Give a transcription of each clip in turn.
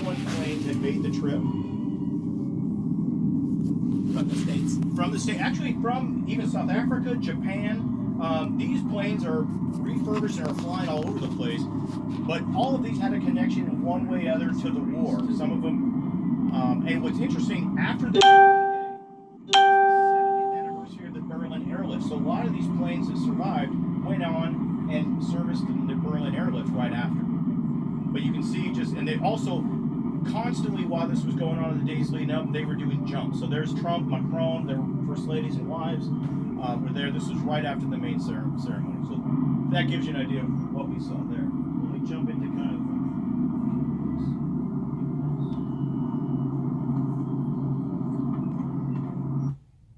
Maryland plane that made the trip. From the States? From the state, actually from even South Africa, Japan. These planes are refurbished and are flying all over the place, but all of these had a connection in one way or other to the war. Some of them, and what's interesting, after the D-Day, it's the 70th anniversary of the Berlin airlift, so a lot of these planes that survived went on and serviced the Berlin airlift right after. But you can see and they also constantly, while this was going on in the days leading up, they were doing jumps. So there's Trump, Macron, their first ladies and wives were there. This was right after the main ceremony. So that gives you an idea of what we saw there. Let me jump into kind of.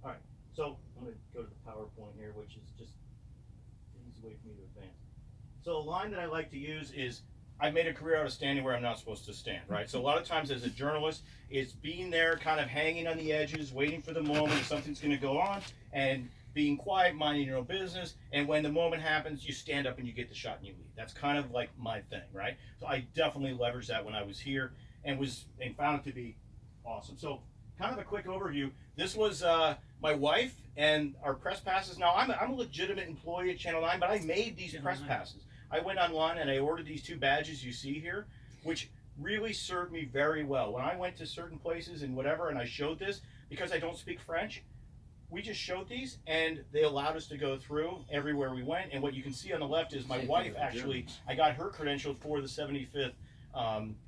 All right. So I'm going to go to the PowerPoint here, which is just an easy way for me to advance. So a line that I like to use is, I've made a career out of standing where I'm not supposed to stand, right? So a lot of times as a journalist, it's being there, kind of hanging on the edges, waiting for the moment something's going to go on, and being quiet, minding your own business. And when the moment happens, you stand up and you get the shot and you leave. That's kind of like my thing, right? So I definitely leveraged that when I was here and found it to be awesome. So kind of a quick overview. This was my wife and our press passes. Now I'm a legitimate employee at Channel 9, but I made these press passes. I went online and I ordered these 2 badges you see here, which really served me very well. When I went to certain places and whatever, and I showed this, because I don't speak French, we just showed these and they allowed us to go through everywhere we went. And what you can see on the left is my wife actually, I got her credentialed for the 75th,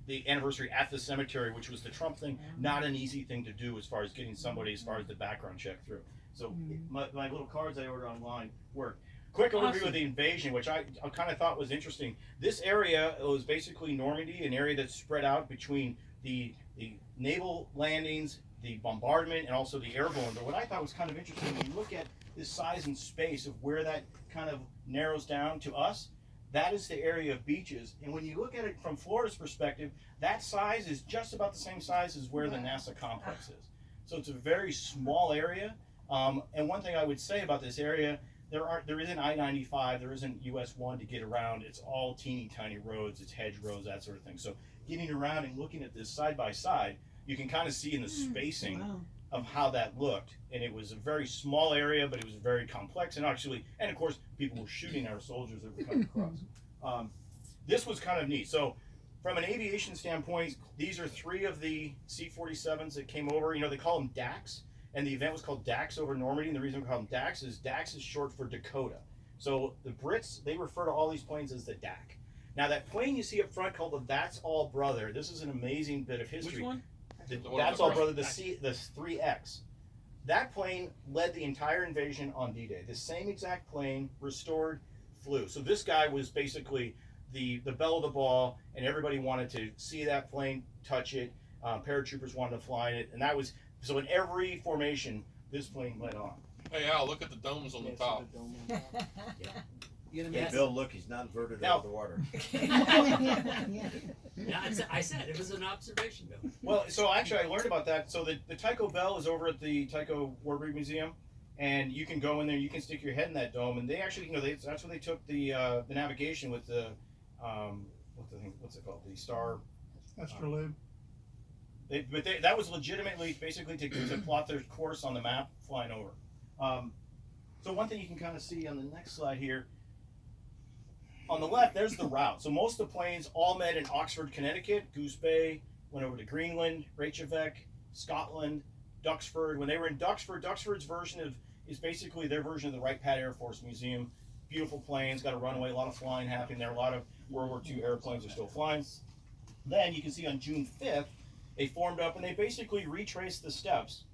the anniversary at the cemetery, which was the Trump thing. Not an easy thing to do as far as getting somebody as far as the background check through. So my little cards I ordered online worked. Quick overview of the invasion, which I kind of thought was interesting. This area was basically Normandy, an area that's spread out between the naval landings, the bombardment, and also the airborne. But what I thought was kind of interesting, when you look at this size and space of where that kind of narrows down to us, that is the area of beaches. And when you look at it from Florida's perspective, that size is just about the same size as where the NASA complex is. So it's a very small area. And one thing I would say about this area, there isn't I-95, there isn't US 1 to get around. It's all teeny tiny roads, it's hedge roads, that sort of thing. So getting around and looking at this side by side, you can kind of see in the spacing of how that looked. And it was a very small area, but it was very complex. And actually, and of course, people were shooting our soldiers that were coming across. This was kind of neat. So from an aviation standpoint, these are 3 of the C-47s that came over. You know, they call them DACs. And the event was called DAX over Normandy, and the reason we call them DAX is short for Dakota. So the Brits, they refer to all these planes as the DAC. Now that plane you see up front called the That's All Brother, this is an amazing bit of history. Which one? The That's All Brother, the 3X. That plane led the entire invasion on D-Day. The same exact plane, restored, flew. So this guy was basically the belle of the ball, and everybody wanted to see that plane, touch it. Paratroopers wanted to fly in it, and that was... So in every formation, this plane led on. Hey Al, look at the domes on the top. Hey Bill, look, he's not inverted out of the water. Yeah, I said it was an observation, Bill. Well, so actually I learned about that. So the Tycho Bell is over at the Tycho War Brigade Museum, and you can go in there, you can stick your head in that dome, and they actually, that's where they took the navigation with the what's it called? The star. Astrolabe. That was legitimately basically to plot their course on the map flying over. So one thing you can kind of see on the next slide here, on the left, there's the route. So most of the planes all met in Oxford, Connecticut, Goose Bay, went over to Greenland, Reykjavik, Scotland, Duxford. When they were in Duxford, Duxford's version is basically their version of the Wright-Patt Air Force Museum. Beautiful planes, got a runway, a lot of flying happening there. A lot of World War II airplanes are still flying. Then you can see on June 5th, they formed up and they basically retraced the steps.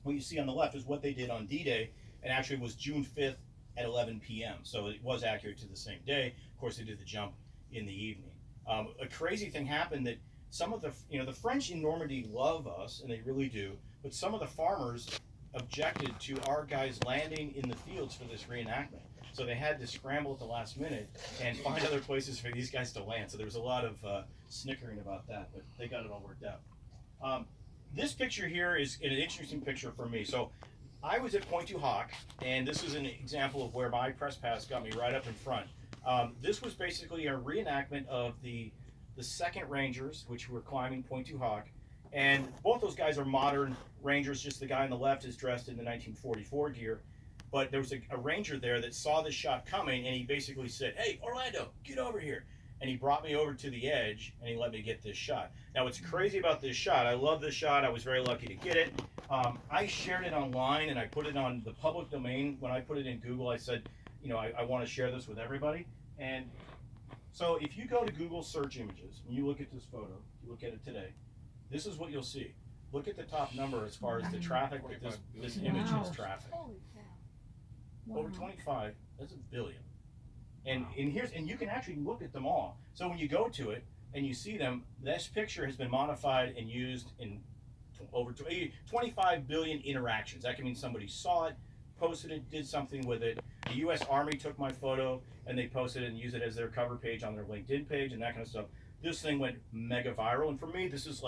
What you see on the left is what they did on D-Day, and actually it was June 5th at 11 p.m. So it was accurate to the same day. Of course, they did the jump in the evening. A crazy thing happened that some of the French in Normandy love us, and they really do, but some of the farmers objected to our guys landing in the fields for this reenactment. So they had to scramble at the last minute and find other places for these guys to land. So there was a lot of snickering about that, but they got it all worked out. This picture here is an interesting picture for me. So I was at Point Du Hoc, and this is an example of where my press pass got me right up in front. This was basically a reenactment of the the second Rangers, which were climbing Point Du Hoc, and both those guys are modern Rangers. Just the guy on the left is dressed in the 1944 gear. But there was a ranger there that saw this shot coming, and he basically said, "Hey, Orlando, get over here." And he brought me over to the edge, and he let me get this shot. Now, what's crazy about this shot, I love this shot. I was very lucky to get it. I shared it online, and I put it on the public domain. When I put it in Google, I said, I want to share this with everybody. And so if you go to Google search images, and you look at this photo, you look at it today, this is what you'll see. Look at the top number as far as the traffic that this image is traffic. Holy cow. Wow. Over 25, that's a billion. And you can actually look at them all. So when you go to it and you see them, this picture has been modified and used in over 25 billion interactions. That can mean somebody saw it, posted it, did something with it. The U.S. Army took my photo and they posted it and used it as their cover page on their LinkedIn page and that kind of stuff. This thing went mega viral, and for me, this is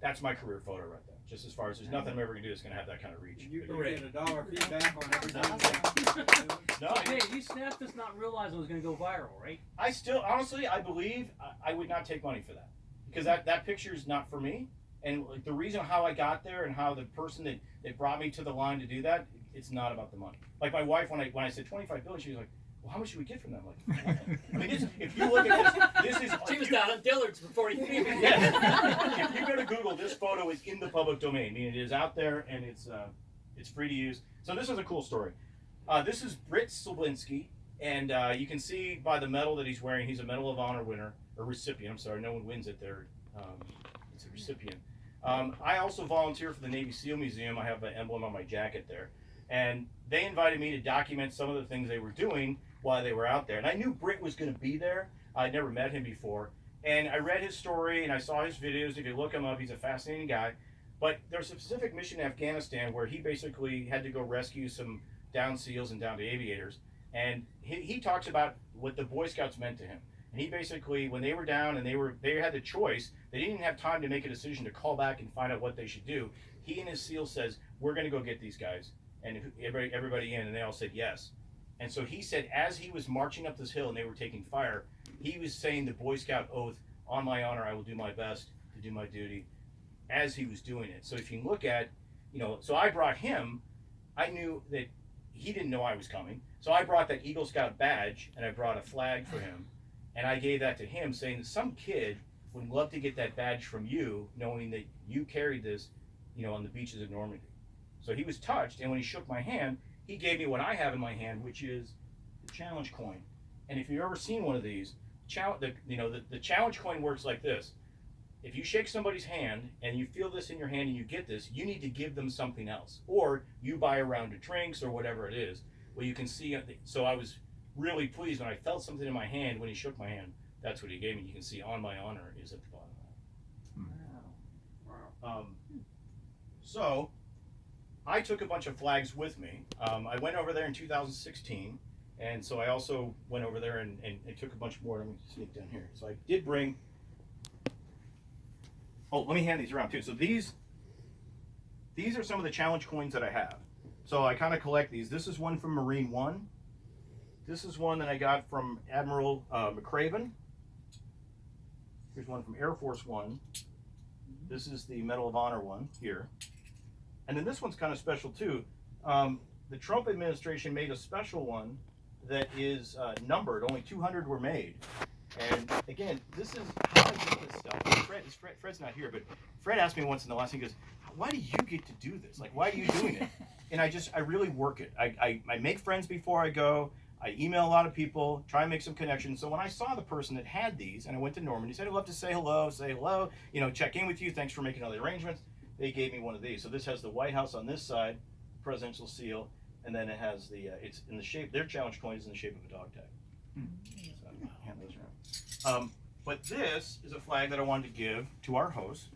that's my career photo right there. Just as far as there's nothing I'm ever gonna do that's gonna have that kind of reach. You can get $1 feedback on everything. No, Hey, you snapped us not realizing it was going to go viral, right? I still, honestly, I believe I would not take money for that, because that picture is not for me. And the reason how I got there and how the person that brought me to the line to do that, it's not about the money. Like my wife, when I said 25 billion, she was like, "Well, how much should we get from them?" Like, nothing. I mean, if you look at this is. She was down at Dillard's for 43 minutes. Yeah. If you go to Google, this photo is in the public domain. I mean, it is out there and it's free to use. So this is a cool story. This is Britt Slabinski, and you can see by the medal that he's wearing, he's a Medal of Honor winner, or recipient. I'm sorry, no one wins it there. It's a recipient. I also volunteer for the Navy SEAL Museum. I have an emblem on my jacket there. And they invited me to document some of the things they were doing while they were out there. And I knew Britt was going to be there. I'd never met him before. And I read his story and I saw his videos. If you look him up, he's a fascinating guy. But there's a specific mission in Afghanistan where he basically had to go rescue some downed SEALs and downed aviators. And he talks about what the Boy Scouts meant to him. And he basically, when they were down and they had the choice, they didn't even have time to make a decision to call back and find out what they should do. He and his SEAL says, "We're going to go get these guys." And everybody in, and they all said yes. And so he said, as he was marching up this hill and they were taking fire, he was saying the Boy Scout oath, "On my honor, I will do my best to do my duty," as he was doing it. So if you look at, so I brought him, I knew that he didn't know I was coming. So I brought that Eagle Scout badge and I brought a flag for him. And I gave that to him, saying that some kid would love to get that badge from you, knowing that you carried this, on the beaches of Normandy. So he was touched, and when he shook my hand, he gave me what I have in my hand, which is the challenge coin. And if you've ever seen one of these, the challenge coin works like this. If you shake somebody's hand and you feel this in your hand and you get this, you need to give them something else, or you buy a round of drinks or whatever it is. Well, you can see. So I was really pleased when I felt something in my hand when he shook my hand. That's what he gave me. You can see "On my honor" is at the bottom. Wow. So I took a bunch of flags with me. I went over there in 2016, and so I also went over there and took a bunch more. Let me sneak down here. So I did bring. Oh, let me hand these around too. So these are some of the challenge coins that I have. So I kind of collect these. This is one from Marine One. This is one that I got from Admiral McCraven. Here's one from Air Force One. This is the Medal of Honor one here. And then this one's kind of special too. The Trump administration made a special one that is numbered. Only 200 were made. And again, this is how I get this stuff. Fred's not here, but Fred asked me once in the last thing, he goes, "Why do you get to do this? Like, why are you doing it?" And I really work it. I make friends before I go. I email a lot of people, try and make some connections. So when I saw the person that had these, and I went to Norman, he said, "I'd love to say hello, check in with you. Thanks for making all the arrangements." They gave me one of these. So this has the White House on this side, presidential seal, and then it has the, it's in the shape, their challenge coin is in the shape of a dog tag. So I'm gonna hand those around. But this is a flag that I wanted to give to our host,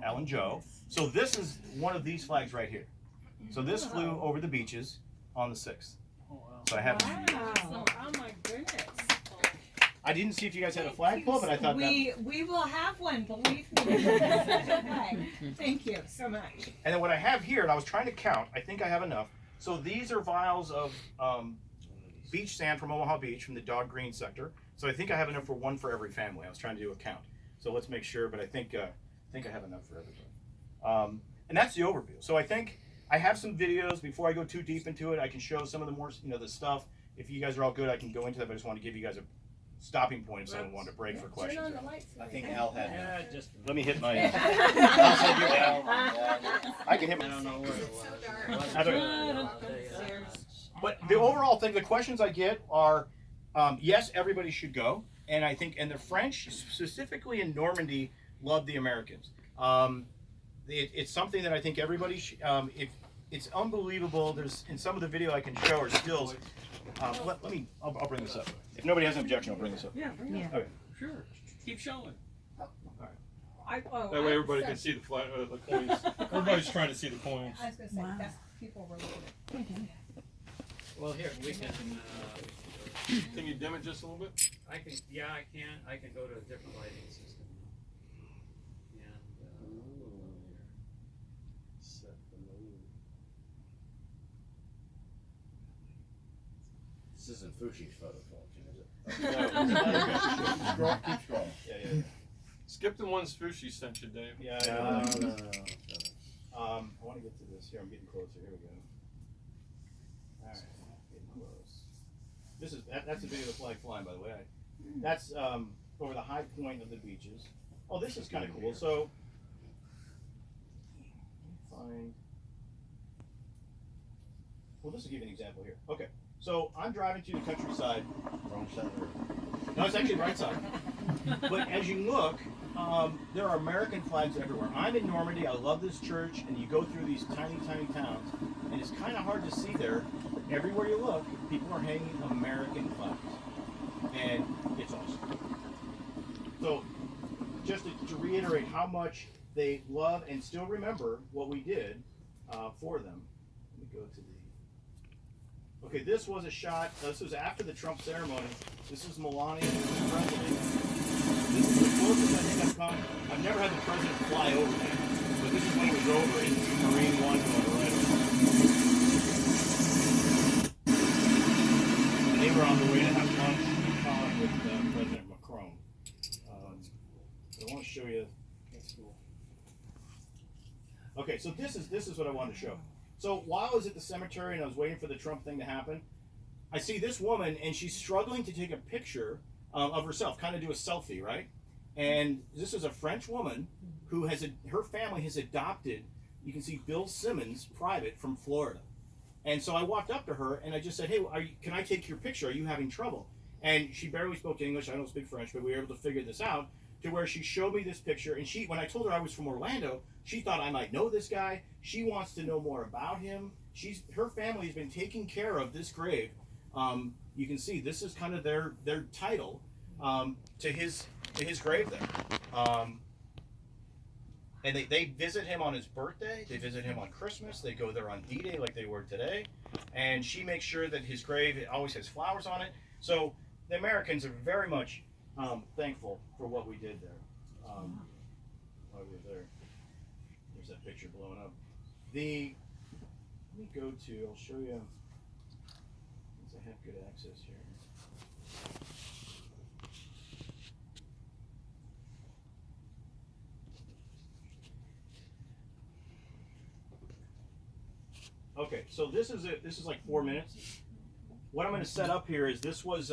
Alan Joe. So this is one of these flags right here. So this flew over the beaches on the 6th. Oh, wow. So I have. Wow. Oh my goodness. I didn't see if you guys had a flagpole, but I thought we will have one, believe me. Thank you so much. And then what I have here, and I was trying to count, I think I have enough. So these are vials of beach sand from Omaha Beach from the Dog Green sector. So I think I have enough for one for every family. I was trying to do a count. So let's make sure. But I think I have enough for everybody. And that's the overview. So I think I have some videos. Before I go too deep into it, I can show some of the more, the stuff. If you guys are all good, I can go into that. But I just want to give you guys a stopping point if someone wanted to break for questions. Turn on the lights. I think Al had. Yeah, just. Let me hit my. Al said you had. I can hit I my. don't know where it was. I don't- But the overall thing, the questions I get are, yes, everybody should go, and I think, and the French, specifically in Normandy, love the Americans. It's something that I think everybody should. If it's unbelievable, there's in some of the video I can show or stills. Let me. I'll bring this up. If nobody has an objection, I'll bring this up. Yeah, bring it up. Okay. Sure. Keep showing. That way everybody can see the coins. Everybody's trying to see the coins. I was gonna say, that's people related. Well, here, we can, Can you dim it just a little bit? I can go to a different lighting system. This isn't Fushi's photo collection, is it? No. Keep scrolling. Yeah. Skip the ones Fushi sent you, Dave. Yeah. No. I want to get to this here. I'm getting closer. Here we go. All right, getting close. That's a video of the flag flying, by the way. That's over the high point of the beaches. Oh, this is kind of cool. So, find. Well, this will give you an example here. Okay, so I'm driving to the countryside. Wrong side of the road. No, it's actually right side. But as you look, there are American flags everywhere. I'm in Normandy. I love this church, and you go through these tiny, tiny towns, and it's kind of hard to see there. Everywhere you look, people are hanging American flags, and it's awesome. So, just to reiterate how much they love and still remember what we did for them. Let me go to the. Okay, this was a shot. This was after the Trump ceremony. This is Melania, the president. This is the closest I think I've come. I've never had the president fly over me, but this is when it was over in Marine One going right over. And they were on the way to have lunch with President Macron. I want to show you. That's cool. Okay, so this is what I wanted to show. So while I was at the cemetery and I was waiting for the Trump thing to happen, I see this woman and she's struggling to take a picture of herself, kind of do a selfie, right? And this is a French woman who her family has adopted, you can see Bill Simmons, private, from Florida. And so I walked up to her and I just said, hey, can I take your picture? Are you having trouble? And she barely spoke English. I don't speak French, but we were able to figure this out to where she showed me this picture. And when I told her I was from Orlando, she thought I might know this guy. She wants to know more about him. Her family has been taking care of this grave. You can see this is kind of their title to his grave there. And they visit him on his birthday. They visit him on Christmas. They go there on D-Day like they were today. And she makes sure that his grave always has flowers on it. So the Americans are very much thankful for what we did there. While we were there. There's that picture blowing up. Let me go to, I'll show you, since I have good access here. Okay, so this is it. This is like 4 minutes. What I'm going to set up here is this was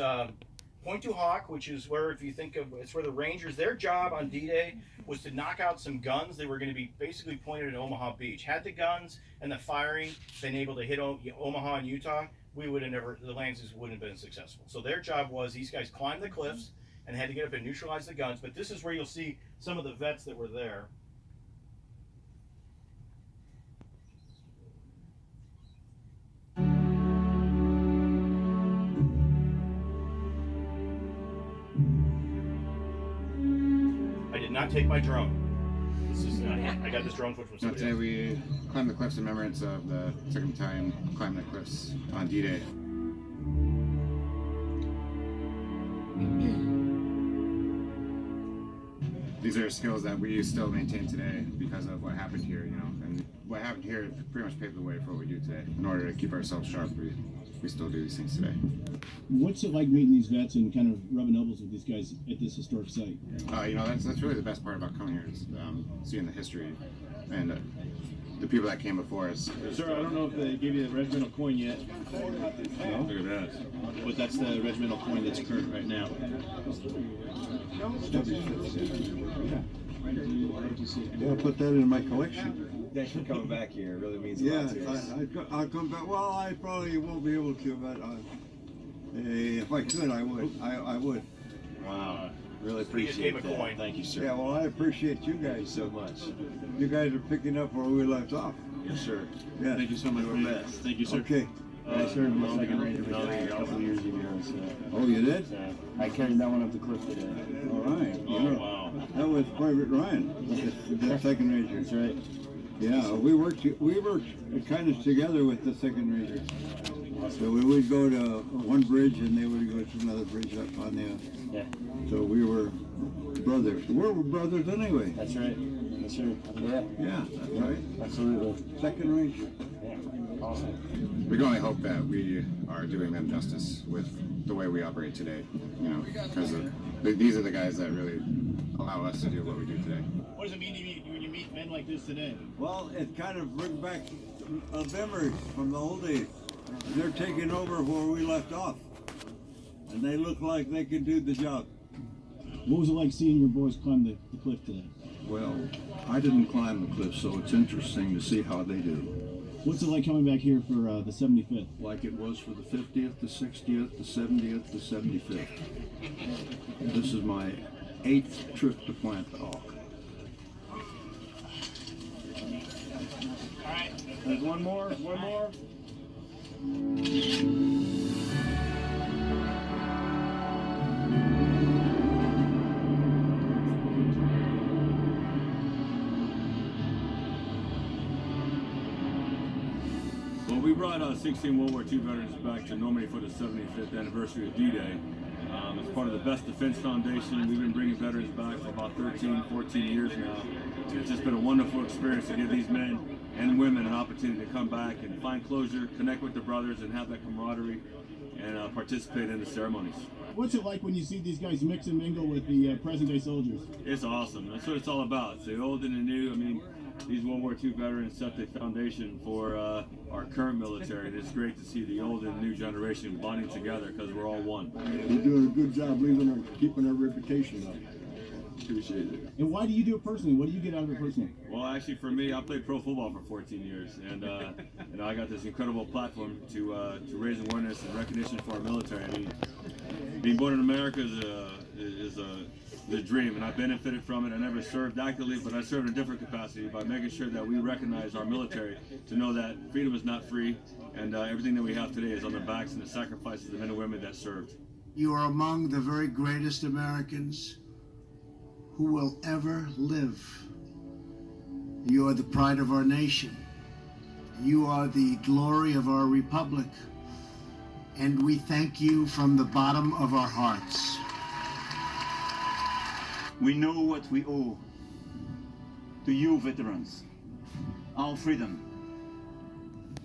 Point du Hoc, which is where, if you think of, it's where the Rangers, their job on D-Day was to knock out some guns. They were going to be basically pointed at Omaha Beach. Had the guns and the firing been able to hit Omaha and Utah, we would have never, the Lancers wouldn't have been successful. So their job was, these guys climbed the cliffs and had to get up and neutralize the guns. But this is where you'll see some of the vets that were there. Not take my drone. This is I got this drone footage from somebody Today else. we climbed the cliffs in remembrance of the second time climbing the cliffs on D-Day. these are skills that we still maintain today because of what happened here, you know. And what happened here pretty much paved the way for what we do today. In order to keep ourselves sharp, we still do these things today. What's it like meeting these vets and kind of rubbing elbows with these guys at this historic site? You know, that's really the best part about coming here is seeing the history and the people that came before us. Sir, I don't know if they gave you the regimental coin yet. No? Look at that. But that's the regimental coin that's current right now. Yeah, I'll put that in my collection. Thanks for coming back here. It really means a Yeah, lot to us. I'll come back. Well, I probably won't be able to, but if I could, I would. I would. Wow. Really We just gave appreciate a that. coin. Thank you, sir. Yeah, well, I appreciate you guys so much. You guys are picking up where we left off. Yes, sir. Yeah. Thank you so much. Your best. Thank you, sir. Okay. I served with Second Ranger no, a couple years ago, so Oh, you did? I carried that one up the cliff today. All right. Oh, wow. That was Private Ryan, the Second Ranger. That's right. Yeah, we worked kind of together with the Second Ranger. So we would go to one bridge and they would go to another bridge up on the. Yeah. So we were brothers. We're brothers anyway. That's right. Yes, sir. Yeah. Yeah, that's right. Absolutely. Second Ranger. Yeah. Awesome. We can only hope that we are doing them justice with the way we operate today, you know, because these are the guys that really allow us to do what we do today. What does it mean to you when you meet men like this today? Well, it kind of brings back memories from the old days. They're taking over where we left off. And they look like they can do the job. What was it like seeing your boys climb the cliff today? Well, I didn't climb the cliff, so it's interesting to see how they do. What's it like coming back here for the 75th? Like it was for the 50th, the 60th, the 70th, the 75th. This is my 8th trip to Plant Hawk. There's one more. One more. Well, we brought 16 World War II veterans back to Normandy for the 75th anniversary of D-Day. As part of the Best Defense Foundation, we've been bringing veterans back for about 13, 14 years now. And it's just been a wonderful experience to give these men and women an opportunity to come back and find closure, connect with their brothers, and have that camaraderie and participate in the ceremonies. What's it like when you see these guys mix and mingle with the present-day soldiers? It's awesome. That's what it's all about. It's the old and the new. I mean, these World War II veterans set the foundation for our current military, and it's great to see the old and new generation bonding together because we're all one. You're doing a good job keeping our reputation up. Appreciate it. And why do you do it personally? What do you get out of it personally? Well, actually, for me, I played pro football for 14 years, and I got this incredible platform to raise awareness and recognition for our military. I mean, being born in America is a dream, and I benefited from it. I never served actively, but I served in a different capacity by making sure that we recognize our military to know that freedom is not free, and everything that we have today is on the backs and the sacrifices of the men and women that served. You are among the very greatest Americans who will ever live. You are the pride of our nation. You are the glory of our republic. And we thank you from the bottom of our hearts. We know what we owe to you veterans, our freedom.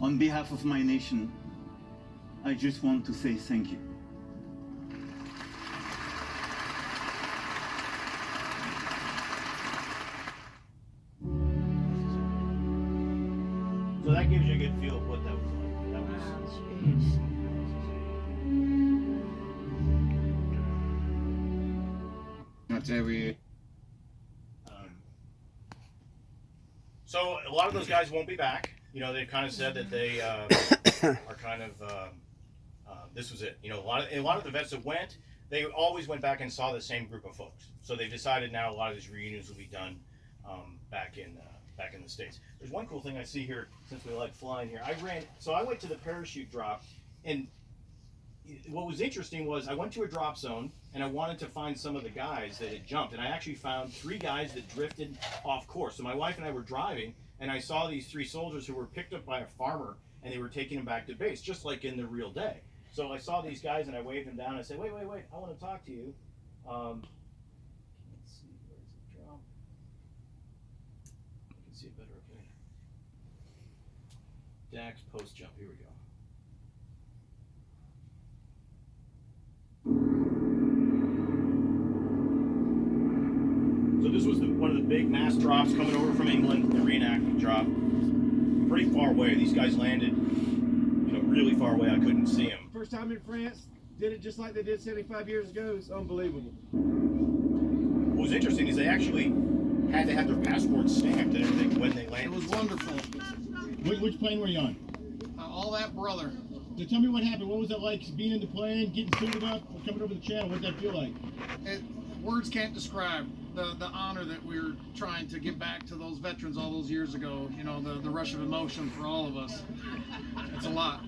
On behalf of my nation, I just want to say thank you. So that gives you a good feel of what that was like. That was. Today we. So a lot of those guys won't be back. You know, they've kind of said that they are kind of. This was it. You know, a lot of the vets that went, they always went back and saw the same group of folks. So they've decided now a lot of these reunions will be done back in the States. There's one cool thing I see here, since we like flying here. I went to the parachute drop, and what was interesting was I went to a drop zone and I wanted to find some of the guys that had jumped, and I actually found 3 guys that drifted off course. So my wife and I were driving, and I saw these 3 soldiers who were picked up by a farmer, and they were taking them back to base, just like in the real day. So I saw these guys and I waved them down. I said, wait, I want to talk to you. Let's see, where's the drop? see it better up there. Dax post jump. Here we go. So this was one of the big mass drops coming over from England, the reenactment drop. Pretty far away. These guys landed, really far away. I couldn't see them. First time in France, did it just like they did 75 years ago. It's unbelievable. What was interesting is they actually had to have their passports stamped and everything when they landed. It was wonderful. Which plane were you on? All that brother. So tell me what happened. What was it like being in the plane, getting suited up, coming over the channel? What did that feel like? Words can't describe the honor that we're trying to give back to those veterans all those years ago. You know, the rush of emotion for all of us. It's a lot.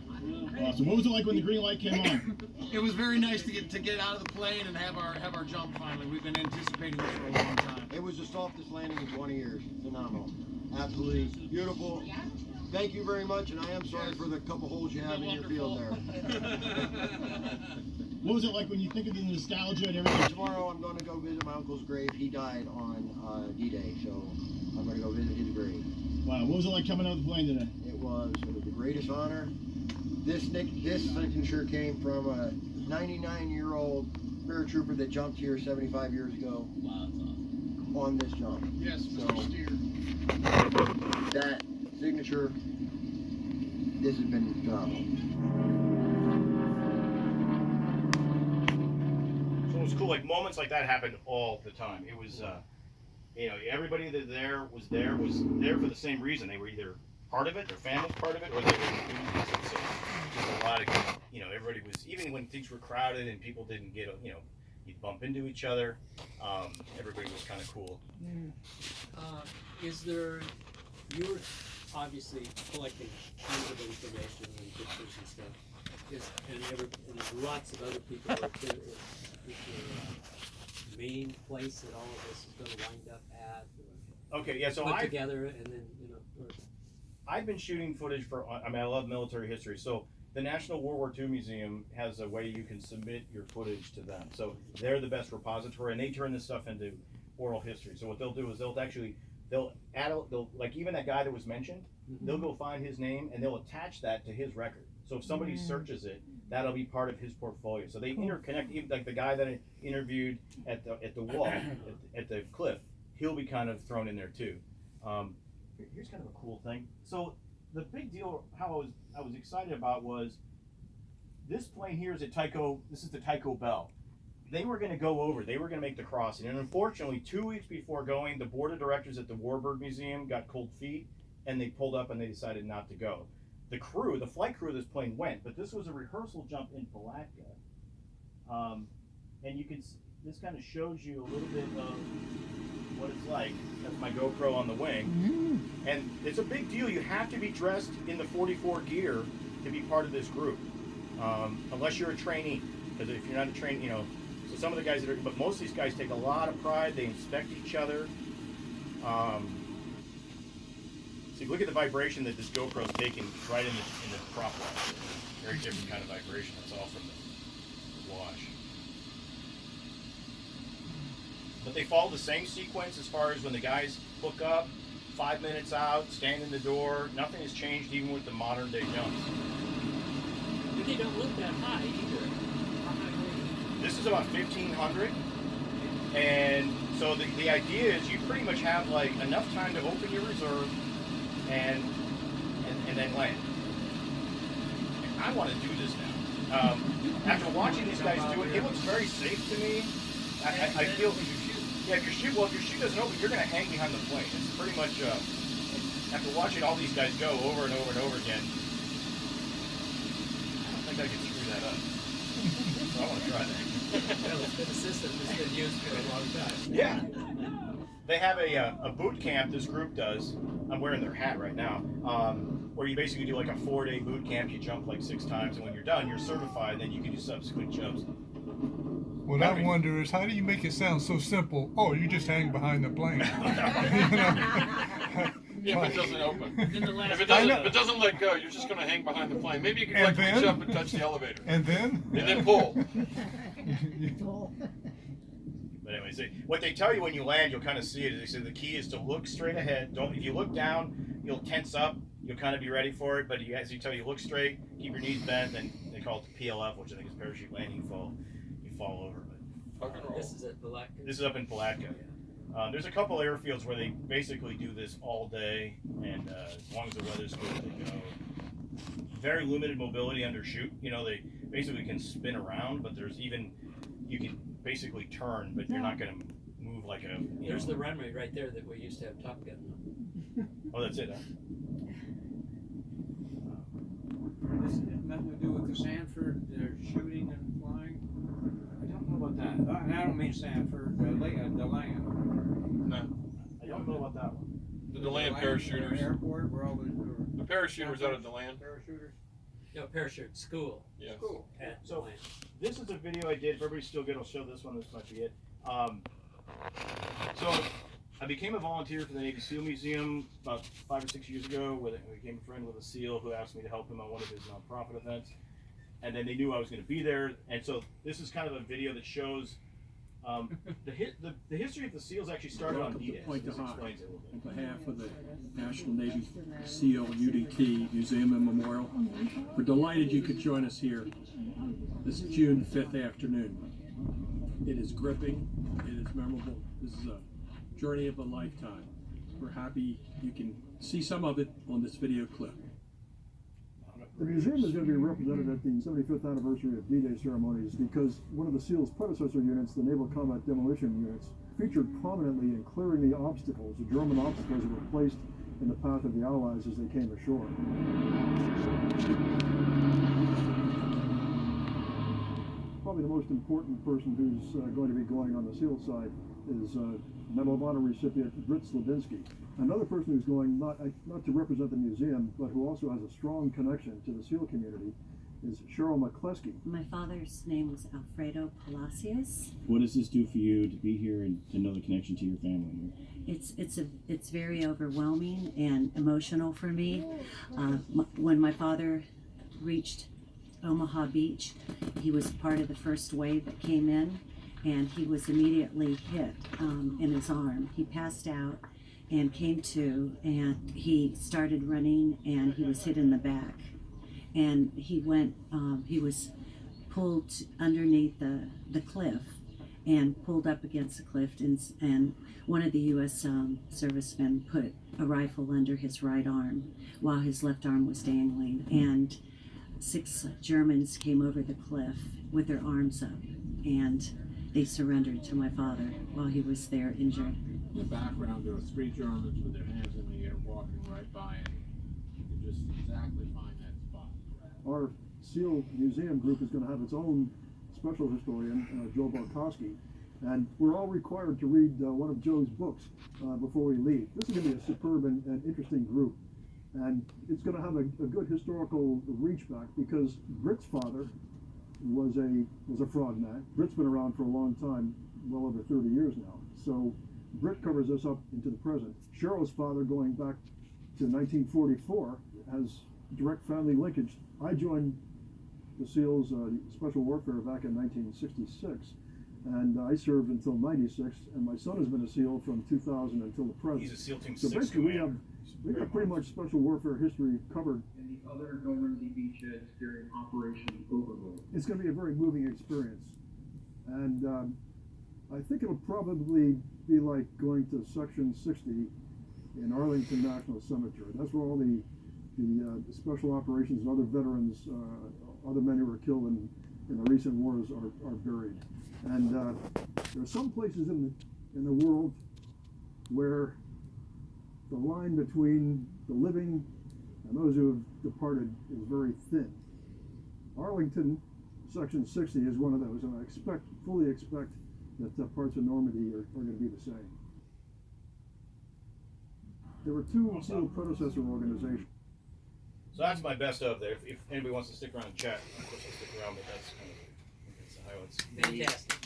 Awesome. What was it like when the green light came on? It was very nice to get out of the plane and have our jump finally. We've been anticipating this for a long time. It was the softest landing in 20 years. Phenomenal. Absolutely beautiful. Thank you very much, and I am sorry for the couple holes you have in your field there. What was it like when you think of the nostalgia and everything? Tomorrow I'm going to go visit my uncle's grave. He died on D-Day, so I'm going to go visit his grave. Wow, what was it like coming out of the plane today? It was the greatest honor. This signature came from a 99-year-old paratrooper that jumped here 75 years ago. Wow, that's awesome. On this jump. Yes, so, Mr. Steer. That signature, this has been phenomenal. So it was cool. Like moments like that happened all the time. It was, everybody that was there for the same reason. They were either part of it, their family's part of it, or they were enthusiasts. So just a lot of, everybody was, even when things were crowded and people didn't get, you'd bump into each other. Everybody was kind of cool. Is there, you're obviously collecting tons of information and pictures and stuff. And there's lots of other people out there. Is your main place that all of this is going to wind up at? Okay, yeah, so put together and then, I've been shooting footage I love military history. So the National World War II Museum has a way you can submit your footage to them. So they're the best repository, and they turn this stuff into oral history. So what they'll do is they'll add, like even that guy that was mentioned, they'll go find his name and they'll attach that to his record. So if somebody searches it, that'll be part of his portfolio. So they interconnect, even like the guy that I interviewed at the wall, at the cliff, he'll be kind of thrown in there too. Here's kind of a cool thing. So the big deal, how I was excited about was this plane here is this is the Tycho Bell. They were going to go over, they were going to make the crossing. And unfortunately, 2 weeks before going, the board of directors at the Warburg Museum got cold feet and they pulled up and they decided not to go. The flight crew of this plane went, but this was a rehearsal jump in Palatka. And you can, this kind of shows you a little bit of what it's like. That's my GoPro on the wing. And it's a big deal. You have to be dressed in the 44 gear to be part of this group, unless you're a trainee. Because if you're not a trainee, so some of the guys but most of these guys take a lot of pride. They inspect each other. See, look at the vibration that this GoPro's taking right in the prop wash. Very different kind of vibration. That's all from the wash. But they follow the same sequence as far as when the guys hook up, 5 minutes out, stand in the door. Nothing has changed even with the modern day jumps. But they don't look that high either. This is about 1,500. And so the idea is you pretty much have like enough time to open your reserve and then land. I want to do this now. After watching these guys do it, it looks very safe to me. I feel, yeah, if your chute doesn't open, you're going to hang behind the plane. It's pretty much, after watching all these guys go over and over and over again, I don't think I can screw that up. So I want to try that. Well, it's been a system that's been used for a long time. Yeah. They have a boot camp, this group does. I'm wearing their hat right now. Where you basically do like a 4-day boot camp. You jump like 6 times, and when you're done, you're certified. Then you can do subsequent jumps. What I wonder is, how do you make it sound so simple? Oh, you just hang behind the plane. If it doesn't open. If it doesn't let go, you're just going to hang behind the plane. Maybe you can like reach up and touch the elevator. And then? And then pull. But anyway, They say what they tell you when you land, you'll kind of see it. They say the key is to look straight ahead. Don't if you look down, you'll tense up. You'll kind of be ready for it. But as you tell you, look straight, keep your knees bent, and they call it the PLF, which I think is parachute landing. You fall over. But This is at Palatka? This is up in Palatka. There's a couple airfields where they basically do this all day, and as long as the weather's good, they go. Very limited mobility under shoot. You know, they basically can spin around, but you can basically turn, but you're not going to move like a. There's the runway right there that we used to have Top Gun on. Oh, that's it, huh? This has nothing to do with the Sanford shooting and flying? I don't know about that. And I don't mean Sanford, the land. No. I don't know about that one. The DeLand parachuters. Airport where all the parachuters out of DeLand. Parachuters? No, parachute school. Yeah. School. At So DeLand. this is a video I did. If everybody's still good, I'll show this one. This might be it. So I became a volunteer for the Navy SEAL Museum about 5 or 6 years ago. I became a friend with a SEAL who asked me to help him on one of his nonprofit events. And then they knew I was going to be there. And so this is kind of a video that shows the history of the SEALs actually started on D-Day. Point to This High. explains it a little bit. On behalf of the National Navy SEAL UDT Museum and Memorial, we're delighted you could join us here this June 5th afternoon. It is gripping, it is memorable. This is a journey of a lifetime. We're happy you can see some of it on this video clip. The museum is going to be represented at the 75th anniversary of D-Day ceremonies because one of the SEAL's predecessor units, the Naval Combat Demolition Units, featured prominently in clearing the obstacles, the German obstacles that were placed in the path of the Allies as they came ashore. Probably the most important person who's going to be going on the SEAL side is Medal of Honor recipient Britt Slabinski. Another person who's going not to represent the museum, but who also has a strong connection to the SEAL community is Cheryl McCleskey. My father's name was Alfredo Palacios. What does this do for you to be here and to know the connection to your family here? It's very overwhelming and emotional for me. When my father reached Omaha Beach, he was part of the first wave that came in, and he was immediately hit in his arm. He passed out and came to, and he started running, and he was hit in the back. And he went, he was pulled underneath the cliff and pulled up against the cliff, and one of the U.S. servicemen put a rifle under his right arm while his left arm was dangling. And 6 Germans came over the cliff with their arms up, and they surrendered to my father while he was there injured. In the background, there were 3 Germans with their hands in the air walking right by it. You could just exactly find that spot. Our SEAL Museum group is going to have its own special historian, Joe Barkowski, and we're all required to read one of Joe's books before we leave. This is going to be a superb and interesting group, and it's going to have a good historical reach back because Britt's father was a frogman. Britt's been around for a long time, well over 30 years now. So Britt covers us up into the present. Cheryl's father, going back to 1944, has direct family linkage. I joined the SEALs Special Warfare back in 1966, and I served until 96, and my son has been a SEAL from 2000 until the present. He's a SEAL Team So 6 basically commander. we got pretty much Special Warfare history covered. And the other Normandy beachheads during Operation Overlord. It's going to be a very moving experience, and I think it'll probably be like going to Section 60 in Arlington National Cemetery. That's where all the special operations and other veterans, other men who were killed in the recent wars are buried. And there are some places in the world where the line between the living and those who have departed is very thin. Arlington, Section 60 is one of those, and I fully expect that parts of Normandy are going to be the same. There were 2 SEAL predecessor organizations. So that's my best of there. If anybody wants to stick around and chat, of course I'll stick around, but that's kind of the highlights. Fantastic.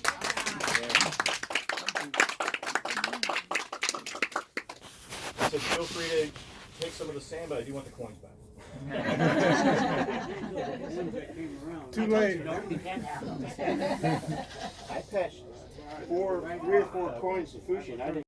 So feel free to take some of the sand, but I do want the coins back. Too late. I patched this. 3 or 4 coins of Fuji, and I didn't